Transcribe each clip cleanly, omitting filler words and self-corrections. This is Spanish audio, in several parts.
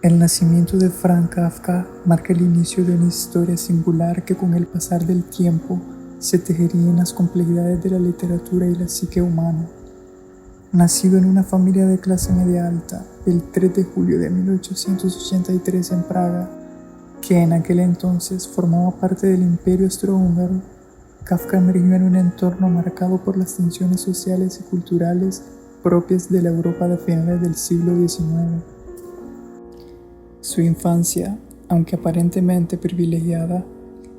El nacimiento de Franz Kafka marca el inicio de una historia singular que con el pasar del tiempo se tejería en las complejidades de la literatura y la psique humana. Nacido en una familia de clase media alta el 3 de julio de 1883 en Praga, que en aquel entonces formaba parte del Imperio Austrohúngaro, Kafka emergió en un entorno marcado por las tensiones sociales y culturales propias de la Europa de finales del siglo XIX. Su infancia, aunque aparentemente privilegiada,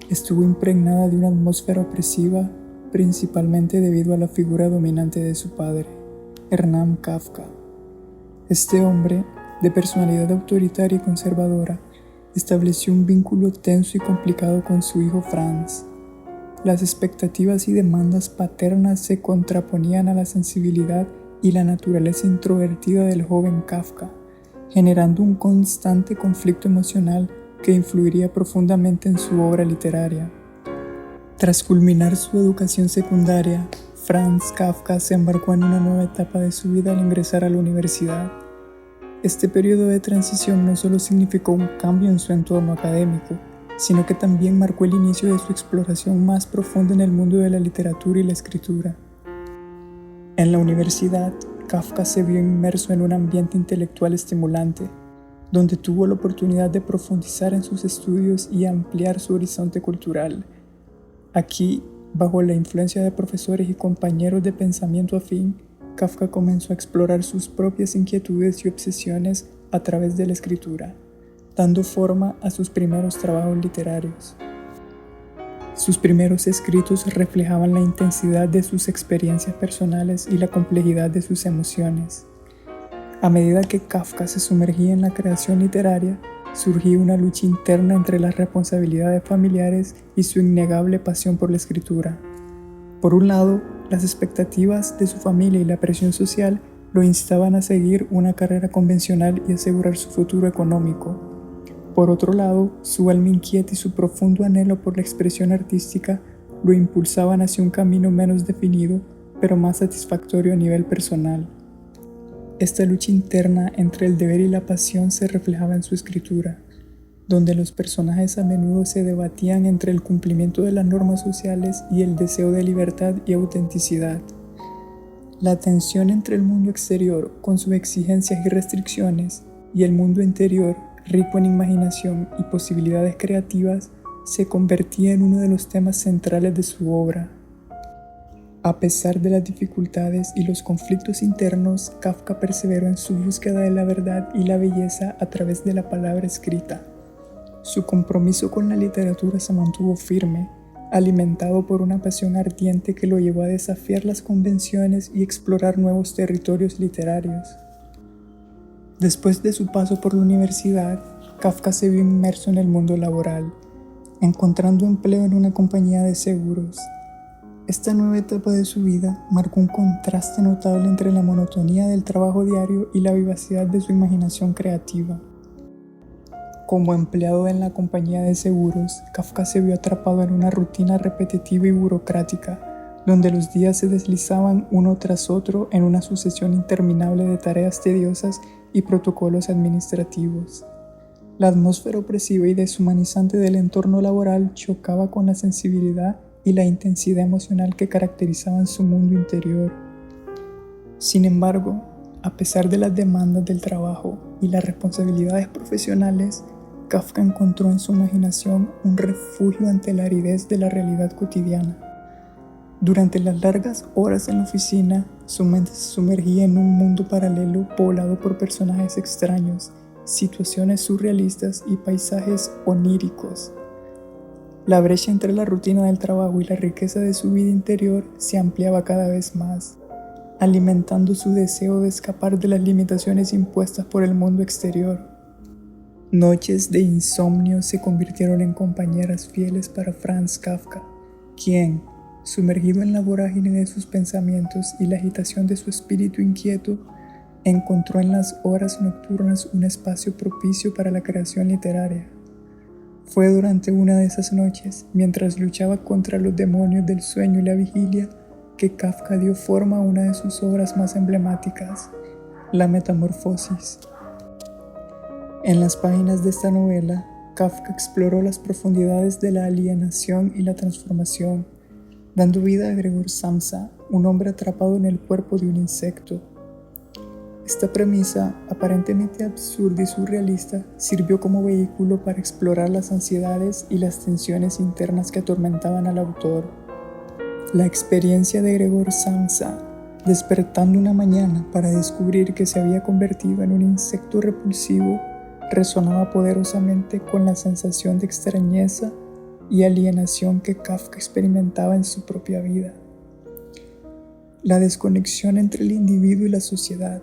estuvo impregnada de una atmósfera opresiva, principalmente debido a la figura dominante de su padre, Hernán Kafka. Este hombre, de personalidad autoritaria y conservadora, estableció un vínculo tenso y complicado con su hijo Franz. Las expectativas y demandas paternas se contraponían a la sensibilidad y la naturaleza introvertida del joven Kafka, generando un constante conflicto emocional que influiría profundamente en su obra literaria. Tras culminar su educación secundaria, Franz Kafka se embarcó en una nueva etapa de su vida al ingresar a la universidad. Este periodo de transición no solo significó un cambio en su entorno académico, sino que también marcó el inicio de su exploración más profunda en el mundo de la literatura y la escritura. En la universidad, Kafka se vio inmerso en un ambiente intelectual estimulante, donde tuvo la oportunidad de profundizar en sus estudios y ampliar su horizonte cultural. Aquí, bajo la influencia de profesores y compañeros de pensamiento afín, Kafka comenzó a explorar sus propias inquietudes y obsesiones a través de la escritura, dando forma a sus primeros trabajos literarios. Sus primeros escritos reflejaban la intensidad de sus experiencias personales y la complejidad de sus emociones. A medida que Kafka se sumergía en la creación literaria, surgía una lucha interna entre las responsabilidades familiares y su innegable pasión por la escritura. Por un lado, las expectativas de su familia y la presión social lo instaban a seguir una carrera convencional y asegurar su futuro económico. Por otro lado, su alma inquieta y su profundo anhelo por la expresión artística lo impulsaban hacia un camino menos definido, pero más satisfactorio a nivel personal. Esta lucha interna entre el deber y la pasión se reflejaba en su escritura, donde los personajes a menudo se debatían entre el cumplimiento de las normas sociales y el deseo de libertad y autenticidad. La tensión entre el mundo exterior, con sus exigencias y restricciones, y el mundo interior, rico en imaginación y posibilidades creativas, se convertía en uno de los temas centrales de su obra. A pesar de las dificultades y los conflictos internos, Kafka perseveró en su búsqueda de la verdad y la belleza a través de la palabra escrita. Su compromiso con la literatura se mantuvo firme, alimentado por una pasión ardiente que lo llevó a desafiar las convenciones y explorar nuevos territorios literarios. Después de su paso por la universidad, Kafka se vio inmerso en el mundo laboral, encontrando empleo en una compañía de seguros. Esta nueva etapa de su vida marcó un contraste notable entre la monotonía del trabajo diario y la vivacidad de su imaginación creativa. Como empleado en la compañía de seguros, Kafka se vio atrapado en una rutina repetitiva y burocrática, donde los días se deslizaban uno tras otro en una sucesión interminable de tareas tediosas y protocolos administrativos. La atmósfera opresiva y deshumanizante del entorno laboral chocaba con la sensibilidad y la intensidad emocional que caracterizaban su mundo interior. Sin embargo, a pesar de las demandas del trabajo y las responsabilidades profesionales, Kafka encontró en su imaginación un refugio ante la aridez de la realidad cotidiana. Durante las largas horas en la oficina, su mente se sumergía en un mundo paralelo poblado por personajes extraños, situaciones surrealistas y paisajes oníricos. La brecha entre la rutina del trabajo y la riqueza de su vida interior se ampliaba cada vez más, alimentando su deseo de escapar de las limitaciones impuestas por el mundo exterior. Noches de insomnio se convirtieron en compañeras fieles para Franz Kafka, quien, sumergido en la vorágine de sus pensamientos y la agitación de su espíritu inquieto, encontró en las horas nocturnas un espacio propicio para la creación literaria. Fue durante una de esas noches, mientras luchaba contra los demonios del sueño y la vigilia, que Kafka dio forma a una de sus obras más emblemáticas, La Metamorfosis. En las páginas de esta novela, Kafka exploró las profundidades de la alienación y la transformación, dando vida a Gregor Samsa, un hombre atrapado en el cuerpo de un insecto. Esta premisa, aparentemente absurda y surrealista, sirvió como vehículo para explorar las ansiedades y las tensiones internas que atormentaban al autor. La experiencia de Gregor Samsa, despertando una mañana para descubrir que se había convertido en un insecto repulsivo, resonaba poderosamente con la sensación de extrañeza y alienación que Kafka experimentaba en su propia vida. La desconexión entre el individuo y la sociedad,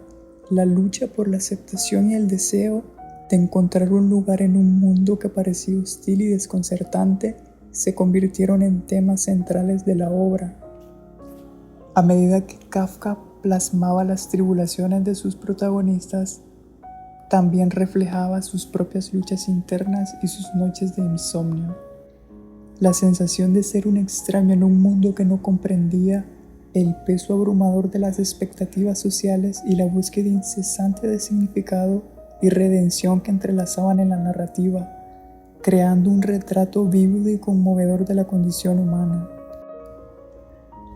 la lucha por la aceptación y el deseo de encontrar un lugar en un mundo que parecía hostil y desconcertante, se convirtieron en temas centrales de la obra. A medida que Kafka plasmaba las tribulaciones de sus protagonistas, también reflejaba sus propias luchas internas y sus noches de insomnio. La sensación de ser un extraño en un mundo que no comprendía, el peso abrumador de las expectativas sociales y la búsqueda incesante de significado y redención que entrelazaban en la narrativa, creando un retrato vívido y conmovedor de la condición humana.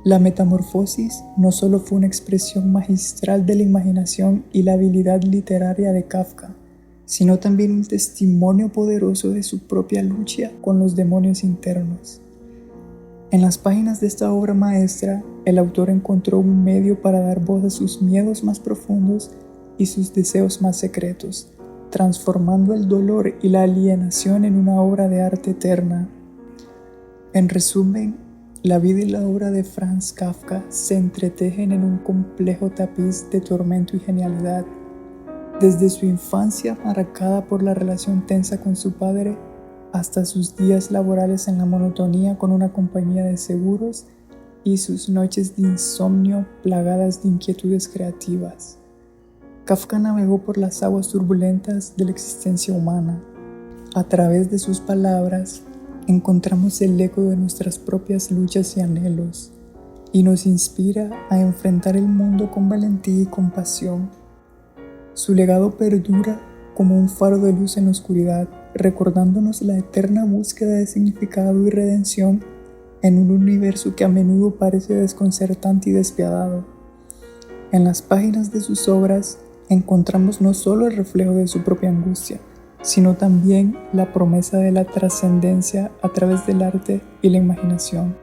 La metamorfosis no solo fue una expresión magistral de la imaginación y la habilidad literaria de Kafka, sino también un testimonio poderoso de su propia lucha con los demonios internos. En las páginas de esta obra maestra, el autor encontró un medio para dar voz a sus miedos más profundos y sus deseos más secretos, transformando el dolor y la alienación en una obra de arte eterna. En resumen, la vida y la obra de Franz Kafka se entretejen en un complejo tapiz de tormento y genialidad. Desde su infancia marcada por la relación tensa con su padre, hasta sus días laborales en la monotonía con una compañía de seguros y sus noches de insomnio plagadas de inquietudes creativas. Kafka navegó por las aguas turbulentas de la existencia humana. A través de sus palabras, encontramos el eco de nuestras propias luchas y anhelos, y nos inspira a enfrentar el mundo con valentía y compasión. Su legado perdura como un faro de luz en la oscuridad, recordándonos la eterna búsqueda de significado y redención en un universo que a menudo parece desconcertante y despiadado. En las páginas de sus obras encontramos no solo el reflejo de su propia angustia, sino también la promesa de la trascendencia a través del arte y la imaginación.